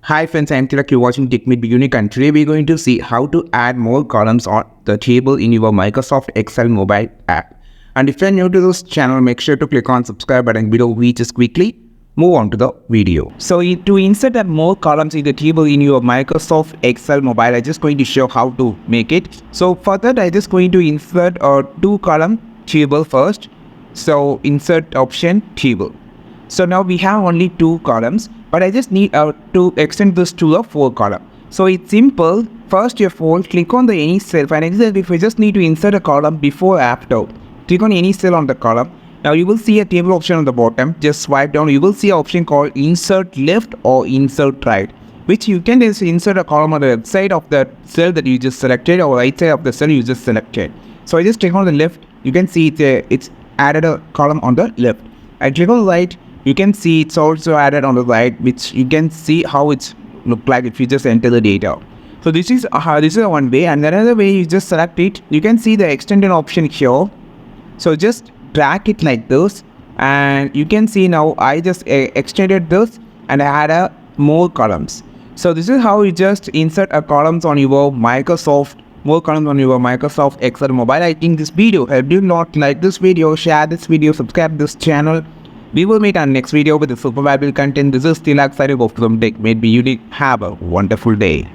Hi friends, I'm Tilak, you're watching TechMeet Unique, and today we're going to see how to add more columns on the table in your Microsoft Excel mobile app. And if you're new to this channel, make sure to click on subscribe button below. We just quickly move on to the video. So to insert more columns in the table in your Microsoft Excel mobile, I'm just going to show how to make it. So for that, I'm just going to insert a 2-column table first. So insert option table. So now we have only 2 columns, but I just need to extend this to a 4 column. So it's simple. First of all, click on the any cell, and if you just need to insert a column before or after, click on any cell on the column. Now you will see a table option on the bottom. Just swipe down. You will see an option called insert left or insert right, which you can just insert a column on the left side of the cell that you just selected or right side of the cell you just selected. So I just click on the left. You can see it's added a column on the left. I click on the right. You can see it's also added on the right, which you can see how it's look like if you just enter the data. So this is one way, and another way you just select it. You can see the extended option here. So just drag it like this, and you can see now I just extended this and I add more columns. So this is how you just insert a columns on your Microsoft Excel mobile. I think this video helped you. Not like this video, share this video, subscribe this channel. We will meet on next video with the super valuable content. This is Tilak signing off from TechMeet Unique. Have a wonderful day.